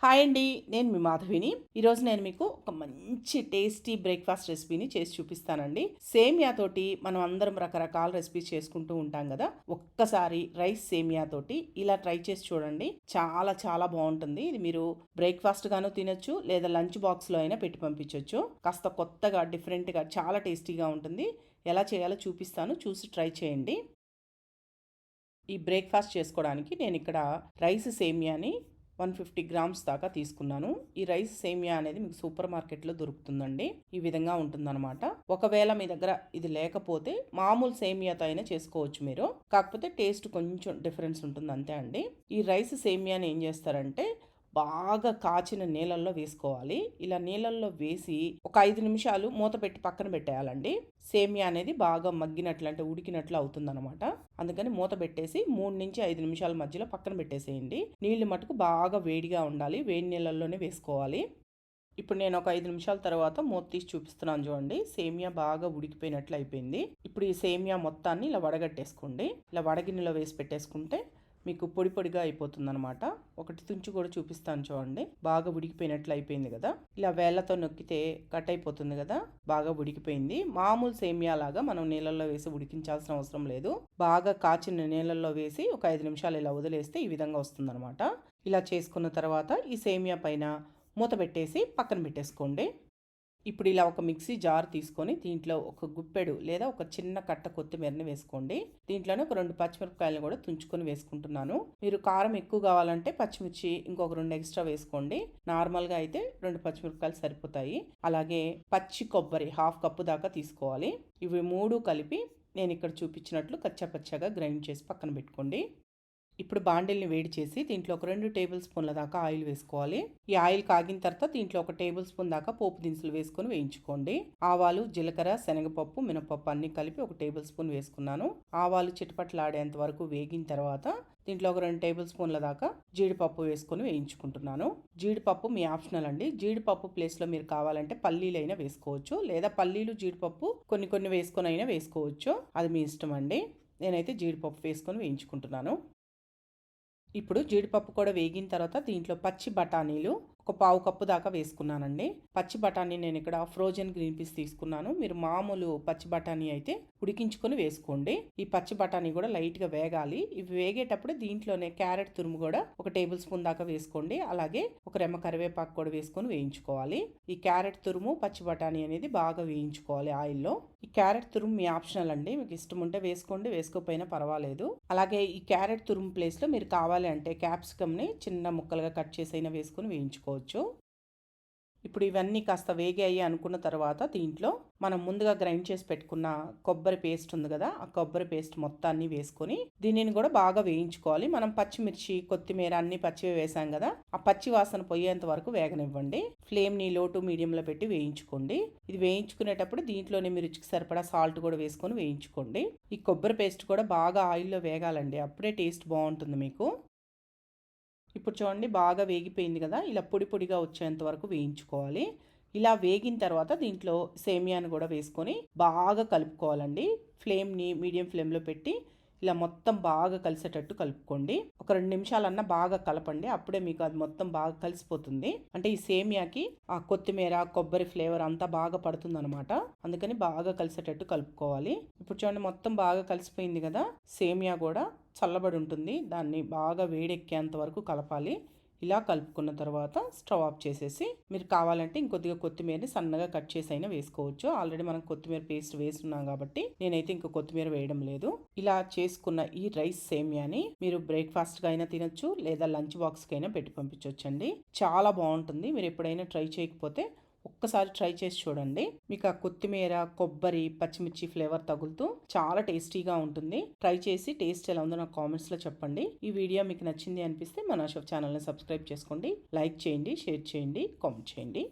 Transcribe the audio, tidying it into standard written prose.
Hi అండి, నేను మీ మాధవిని. ఈరోజు నేను మీకు ఒక మంచి టేస్టీ బ్రేక్ఫాస్ట్ రెసిపీని చేసి చూపిస్తానండి. సేమియా తోటి మనం అందరం రకరకాల రెసిపీస్ చేసుకుంటూ ఉంటాం కదా. ఒక్కసారి రైస్ సేమియా తోటి ఇలా ట్రై చేసి చూడండి. చాలా చాలా బాగుంటుంది. ఇది మీరు బ్రేక్ఫాస్ట్ గాను తినొచ్చు, లేదా లంచ్ బాక్స్లో అయినా పెట్టి పంపించవచ్చు. కాస్త కొత్తగా డిఫరెంట్గా చాలా టేస్టీగా ఉంటుంది. ఎలా చేయాలో చూపిస్తాను, చూసి ట్రై చేయండి. ఈ బ్రేక్ఫాస్ట్ చేసుకోవడానికి నేను ఇక్కడ రైస్ సేమియాని 150 గ్రామ్స్ దాకా తీసుకున్నాను. ఈ రైస్ సేమియా అనేది మీకు సూపర్ మార్కెట్లో దొరుకుతుందండి. ఈ విధంగా ఉంటుందన్నమాట. ఒకవేళ మీ దగ్గర ఇది లేకపోతే మామూలు సేమియాతో అయినా చేసుకోవచ్చు మీరు. కాకపోతే టేస్ట్ కొంచెం డిఫరెన్స్ ఉంటుంది అంతే అండి. ఈ రైస్ సేమియాని ఏం చేస్తారంటే బాగా కాచిన నీళ్ళల్లో వేసుకోవాలి. ఇలా నీళ్ళల్లో వేసి ఒక 5 నిమిషాలు మూత పెట్టి పక్కన పెట్టేయాలండి. సేమియా అనేది బాగా మగ్గినట్లు అంటే ఉడికినట్లు అవుతుందన్నమాట. అందుకని మూత పెట్టేసి 3 నుంచి 5 నిమిషాల మధ్యలో పక్కన పెట్టేసేయండి. నీళ్లు మటుకు బాగా వేడిగా ఉండాలి. వేడి నీళ్ళల్లోనే వేసుకోవాలి. ఇప్పుడు నేను ఒక 5 నిమిషాల తర్వాత మూత తీసి చూపిస్తున్నాను చూడండి. సేమియా బాగా ఉడికిపోయినట్లు అయిపోయింది. ఇప్పుడు ఈ సేమియా మొత్తాన్ని ఇలా వడగట్టేసుకోండి. ఇలా వడగిన్నెలో వేసి పెట్టేసుకుంటే మీకు పొడి పొడిగా అయిపోతుంది అనమాట. ఒకటి తుంచి కూడా చూపిస్తాను చూడండి. బాగా ఉడికిపోయినట్లు అయిపోయింది కదా. ఇలా వేళ్లతో నొక్కితే కట్ అయిపోతుంది కదా. బాగా ఉడికిపోయింది. మామూలు సేమియా లాగా మనం నీళ్ళల్లో వేసి ఉడికించాల్సిన అవసరం లేదు. బాగా కాచిన నీళ్ళల్లో వేసి ఒక 5 నిమిషాలు ఇలా వదిలేస్తే ఈ విధంగా వస్తుందన్నమాట. ఇలా చేసుకున్న తర్వాత ఈ సేమియా పైన మూత పెట్టేసి పక్కన పెట్టేసుకోండి. ఇప్పుడు ఇలా ఒక మిక్సీ జార్ తీసుకొని దీంట్లో ఒక గుప్పెడు లేదా ఒక చిన్న కట్ట కొత్తిమీరని వేసుకోండి. దీంట్లోనే ఒక 2 పచ్చిమిరపకాయలను కూడా తుంచుకొని వేసుకుంటున్నాను. మీరు కారం ఎక్కువ కావాలంటే పచ్చిమిర్చి ఇంకొక 2 ఎక్స్ట్రా వేసుకోండి. నార్మల్గా అయితే 2 పచ్చిమిరపకాయలు సరిపోతాయి. అలాగే పచ్చి కొబ్బరి 1/2 కప్పు దాకా తీసుకోవాలి. ఇవి 3 కలిపి నేను ఇక్కడ చూపించినట్లు కచ్చాపచ్చాగా గ్రైండ్ చేసి పక్కన పెట్టుకోండి. ఇప్పుడు బాండిల్ని వేడి చేసి దీంట్లో ఒక 2 టేబుల్ స్పూన్ల దాకా ఆయిల్ వేసుకోవాలి. ఈ ఆయిల్ కాగిన తర్వాత దీంట్లో ఒక టేబుల్ స్పూన్ దాకా పోపు దినుసులు వేసుకొని వేయించుకోండి. ఆవాలు, జీలకర్ర, శనగపప్పు, మినపప్పు అన్ని కలిపి ఒక టేబుల్ స్పూన్ వేసుకున్నాను. ఆవాలు చిటపట్లాడేంత వరకు వేగిన తర్వాత దీంట్లో ఒక 2 టేబుల్ స్పూన్ల దాకా జీడిపప్పు వేసుకొని వేయించుకుంటున్నాను. జీడిపప్పు మీ ఆప్షనల్ అండి. జీడిపప్పు ప్లేస్లో మీరు కావాలంటే పల్లీలైనా వేసుకోవచ్చు, లేదా పల్లీలు జీడిపప్పు కొన్ని వేసుకొని అయినా వేసుకోవచ్చు. అది మీ ఇష్టం అండి. నేనైతే జీడిపప్పు వేసుకొని వేయించుకుంటున్నాను. ఇప్పుడు జీడిపప్పు కూడా వేగిన తర్వాత దీంట్లో పచ్చి బఠానీలు ఒక 1/4 కప్పు దాకా వేసుకున్నానండి. పచ్చి బఠానీ నేను ఇక్కడ ఫ్రోజన్ గ్రీన్ పీస్ తీసుకున్నాను. మీరు మామూలు పచ్చి బఠానీ అయితే ఉడికించుకొని వేసుకోండి. ఈ పచ్చి బఠానీ కూడా లైట్గా వేగాలి. ఇవి వేగేటప్పుడు దీంట్లోనే క్యారెట్ తురుము కూడా ఒక టేబుల్ స్పూన్ దాకా వేసుకోండి. అలాగే ఒక రెమ్మ కరివేపాకు కూడా వేసుకొని వేయించుకోవాలి. ఈ క్యారెట్ తురుము, పచ్చి బఠానీ అనేది బాగా వేయించుకోవాలి ఆయిల్లో. ఈ క్యారెట్ తురుము మీ ఆప్షనల్ అండి. మీకు ఇష్టం ఉంటే వేసుకోండి, వేసుకోకపోయినా పర్వాలేదు. అలాగే ఈ క్యారెట్ తురుము ప్లేస్లో మీరు కావాలి అంటే క్యాప్సికమ్ని చిన్న ముక్కలుగా కట్ చేసి అయినా వేసుకొని వేయించుకోవచ్చు. ఇప్పుడు ఇవన్నీ కాస్త వేగాయి అనుకున్న తర్వాత దీంట్లో మనం ముందుగా గ్రైండ్ చేసి పెట్టుకున్న కొబ్బరి పేస్ట్ ఉంది కదా, ఆ కొబ్బరి పేస్ట్ మొత్తాన్ని వేసుకొని దీనిని కూడా బాగా వేయించుకోవాలి. మనం పచ్చిమిర్చి, కొత్తిమీర అన్ని పచ్చివి వేసాం కదా, ఆ పచ్చి వాసన పోయేంత వరకు వేగనివ్వండి. ఫ్లేమ్ని లో టు మీడియంలో పెట్టి వేయించుకోండి. ఇది వేయించుకునేటప్పుడు దీంట్లోనే మీరు రుచికి సరిపడా సాల్ట్ కూడా వేసుకొని వేయించుకోండి. ఈ కొబ్బరి పేస్ట్ కూడా బాగా ఆయిల్లో వేగాలండి, అప్పుడే టేస్ట్ బాగుంటుంది మీకు. ఇప్పుడు చూడండి బాగా వేగిపోయింది కదా. ఇలా పొడి పొడిగా వచ్చేంత వరకు వేయించుకోవాలి. ఇలా వేగిన తర్వాత దీంట్లో సేమియాను కూడా వేసుకొని బాగా కలుపుకోవాలండి. ఫ్లేమ్ని మీడియం ఫ్లేమ్లో పెట్టి ఇలా మొత్తం బాగా కలిసేటట్టు కలుపుకోండి. ఒక 2 నిమిషాలన్నా బాగా కలపండి, అప్పుడే మీకు అది మొత్తం బాగా కలిసిపోతుంది. అంటే ఈ సేమియాకి ఆ కొత్తిమీర, కొబ్బరి ఫ్లేవర్ అంతా బాగా పడుతుంది అనమాట. అందుకని బాగా కలిసేటట్టు కలుపుకోవాలి. ఇప్పుడు చూడండి మొత్తం బాగా కలిసిపోయింది కదా. సేమియా కూడా చల్లబడి ఉంటుంది, దాన్ని బాగా వేడెక్కేంత వరకు కలపాలి. ఇలా కలుపుకున్న తర్వాత స్టవ్ ఆఫ్ చేసేసి మీరు కావాలంటే ఇంకొద్దిగా కొత్తిమీరని సన్నగా కట్ చేసి అయినా వేసుకోవచ్చు. ఆల్రెడీ మనం కొత్తిమీర పేస్ట్ వేస్తున్నాం కాబట్టి నేనైతే ఇంకా కొత్తిమీర వేయడం లేదు. ఇలా చేసుకున్న ఈ రైస్ సేమియాని మీరు బ్రేక్ఫాస్ట్గా అయినా తినొచ్చు, లేదా లంచ్ బాక్స్కి అయినా పెట్టి పంపించవచ్చండి. చాలా బాగుంటుంది. మీరు ఎప్పుడైనా ట్రై చేయకపోతే ఒక్కసారి ట్రై చేసి చూడండి. మీకు ఆ కొత్తిమీర, కొబ్బరి, పచ్చిమిర్చి ఫ్లేవర్ తగులుతూ చాలా టేస్టీగా ఉంటుంది. ట్రై చేసి టేస్ట్ ఎలా ఉందో నాకు కామెంట్స్లో చెప్పండి. ఈ వీడియో మీకు నచ్చింది అనిపిస్తే మన షెఫ్ ఛానల్ని సబ్స్క్రైబ్ చేసుకోండి, లైక్ చేయండి, షేర్ చేయండి, కామెంట్ చేయండి.